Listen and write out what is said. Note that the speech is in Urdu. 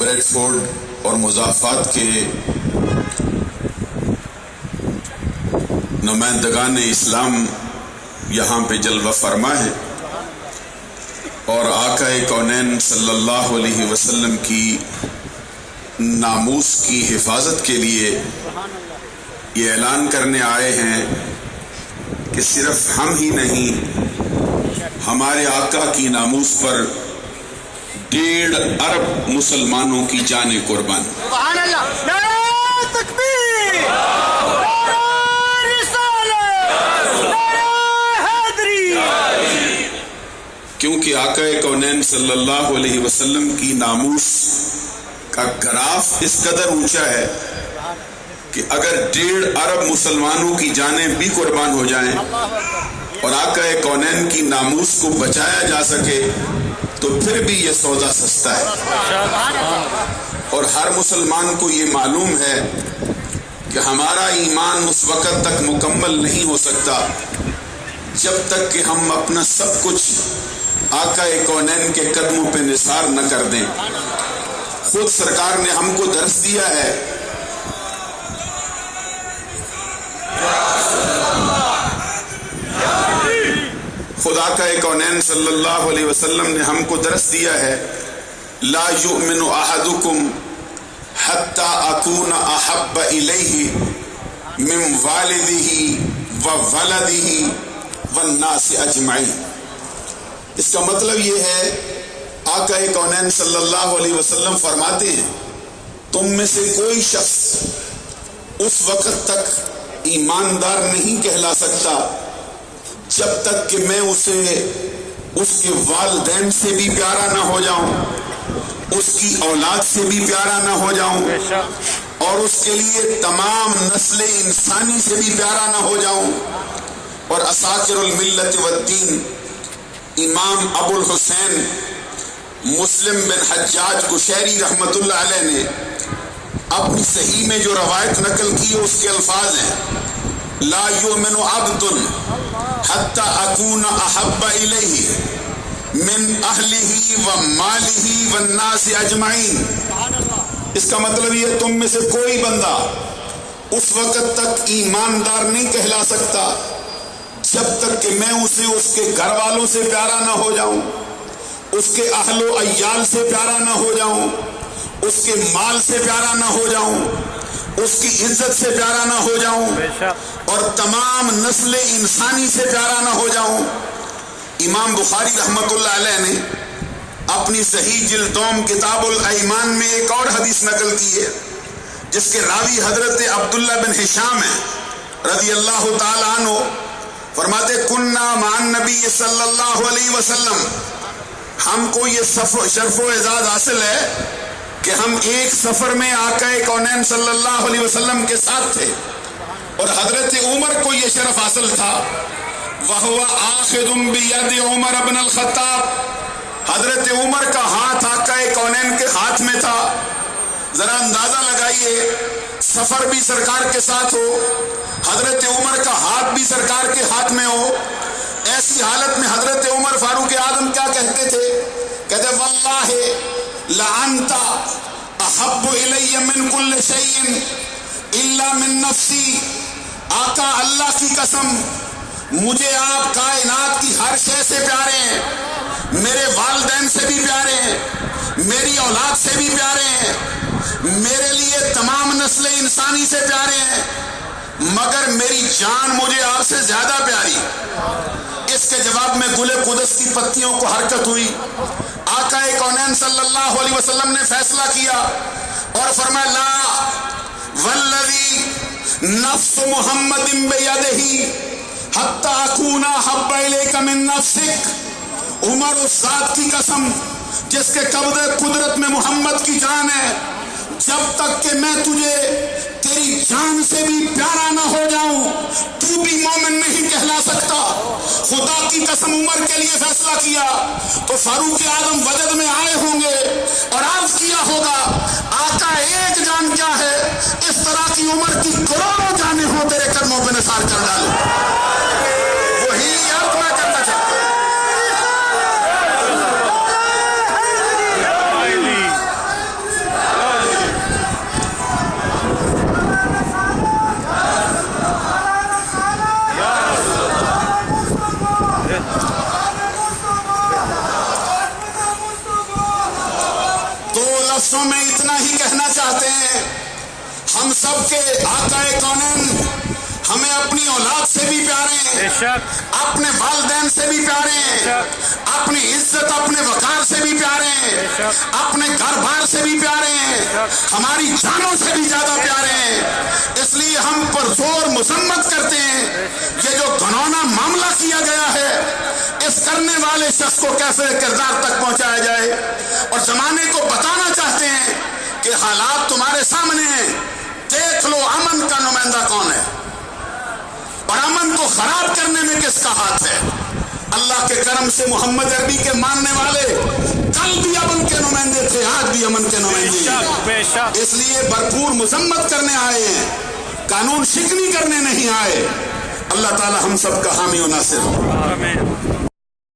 بریڈ فورڈ اور مضافات کے نمائندگان اسلام یہاں پہ جلوہ فرما ہے، اور آقا کونین صلی اللہ علیہ وسلم کی ناموس کی حفاظت کے لیے یہ اعلان کرنے آئے ہیں کہ صرف ہم ہی نہیں، ہمارے آقا کی ناموس پر 1.5 ارب مسلمانوں کی جانیں قربان۔ سبحان اللہ، نعرہ تکبیر، نعرہ رسالت، نعرہ حیدری۔ کیونکہ آقا کونین صلی اللہ علیہ وسلم کی ناموس کا گراف اس قدر اونچا ہے کہ اگر 1.5 ارب مسلمانوں کی جانیں بھی قربان ہو جائیں اور آقا کونین کی ناموس کو بچایا جا سکے تو پھر بھی یہ سودا سستا ہے۔ اور ہر مسلمان کو یہ معلوم ہے کہ ہمارا ایمان اس وقت تک مکمل نہیں ہو سکتا جب تک کہ ہم اپنا سب کچھ آقا کونین کے قدموں پہ نثار نہ کر دیں۔ خود سرکار نے ہم کو درس دیا ہے، خود آقا کونین صلی اللہ علیہ وسلم نے ہم کو درس دیا ہے، لا یؤمن احدکم حتی اکون احب الیہ من والدہ وولدہ والناس اجمعین۔ اس کا مطلب یہ ہے، آقا کونین صلی اللہ علیہ وسلم فرماتے ہیں تم میں سے کوئی شخص اس وقت تک ایماندار نہیں کہلا سکتا جب تک کہ میں اسے اس کے والدین سے بھی پیارا نہ ہو جاؤں، اس کی اولاد سے بھی پیارا نہ ہو جاؤں، اور اس کے لیے تمام نسل انسانی سے بھی پیارا نہ ہو جاؤں۔ اور اساطیر الملت والدین امام ابو الحسین مسلم بن حجاج قشیری رحمت اللہ علیہ نے اپنی صحیح میں جو روایت نقل کی ہے اس کے الفاظ ہیں، لا یؤمن عبد حتی اکون احب الیہ من اہلہ ومالہ والناس اجمعین۔ اس کا مطلب یہ تم میں سے کوئی بندہ اس وقت تک ایماندار نہیں کہلا سکتا جب تک کہ میں اسے اس کے گھر والوں سے پیارا نہ ہو جاؤں، اس کے اہل و عیال سے پیارا نہ ہو جاؤں، اس کے مال سے پیارا نہ ہو جاؤں، اس کی عزت سے پیارا نہ ہو جاؤں، اور تمام نسل انسانی سے پیارا نہ ہو جاؤں۔ امام بخاری رحمت اللہ علیہ نے اپنی صحیح جلدوم کتاب الایمان میں ایک اور حدیث نقل کی ہے جس کے راوی حضرت عبداللہ بن ہشام ہیں رضی اللہ تعالی عنہ، فرماتے کننا مع النبی صلی اللہ علیہ وسلم، ہم کو یہ شرف و اعزاز حاصل ہے کہ ہم ایک سفر میں آقا کونین صلی اللہ علیہ وسلم کے ساتھ تھے، اور حضرت عمر کو یہ شرف حاصل تھا، وَهُوَ آخِذٌ بِيَدِ عمر بن الخطاب، حضرت عمر کا ہاتھ آقا کونین کے ہاتھ میں تھا۔ ذرا اندازہ لگائیے، سفر بھی سرکار کے ساتھ ہو، حضرت عمر کا ہاتھ بھی سرکار کے ہاتھ میں ہو، ایسی حالت میں حضرت عمر فاروق اعظم کیا کہتے تھے؟ کہتے واللہ لعنت احب الی من کل شیء الا من نفسی، آقا اللہ کی قسم مجھے آپ کائنات کی ہر شے سے پیارے ہیں، میرے والدین سے بھی پیارے ہیں، میری اولاد سے بھی پیارے ہیں، میرے لیے تمام نسل انسانی سے پیارے ہیں، مگر میری جان مجھے آپ سے زیادہ پیاری۔ اس کے جواب میں گل قدس کی پتیوں کو حرکت ہوئی، آقا کونین صلی اللہ علیہ وسلم نے فیصلہ کیا اور فرمایا لا والذی نفس محمد بیدہ حتی اکون احب الیک من نفسک، عمر اس ذات کی قسم جس کے قبضے قدرت میں محمد کی جان ہے، جب تک کہ میں تجھے تیری جان سے بھی پیارا نہ ہو جاؤں تو بھی مومن نہیں کہلا سکتا۔ خدا کی قسم عمر کے لیے فیصلہ کیا تو فاروق اعظم وجد میں آئے ہوں گے اور عرض کیا ہوگا آقا ایک جان کیا ہے، اس طرح کی عمر کی کروڑوں جانیں ہوں تیرے قدموں پہ نثار کر ڈالوں۔ وہی عرض میں کرنا چاہتا ہوں۔ لفظوں میں اتنا ہی کہنا چاہتے ہیں، ہم سب کے آقا کونین ہمیں اپنی اولاد سے بھی پیارے ہیں، اپنے والدین سے بھی پیارے ہیں، اپنی عزت اپنے وقار سے بھی پیارے ہیں، اپنے گھر بار سے بھی پیارے ہیں، ہماری جانوں سے بھی زیادہ پیارے ہیں۔ اس لیے ہم پر زور مذمت کرتے ہیں، یہ جو گھنونا معاملہ کیا گیا ہے اس کرنے والے شخص کو کیسے کردار تک پہنچایا جائے، اور زمانے کو بتانا چاہتے ہیں کہ حالات تمہارے سامنے ہیں، دیکھ لو امن کا نمائندہ کون ہے اور امن کو خراب کرنے میں کس کا ہاتھ ہے۔ اللہ کے کرم سے محمد عربی کے ماننے والے کل بھی امن کے نمائندے تھے، آج بھی امن کے نمائندے ہیں، اس لیے بھرپور مذمت کرنے آئے ہیں، قانون شکنی کرنے نہیں آئے۔ اللہ تعالی ہم سب کا حامی و ناصر ہو۔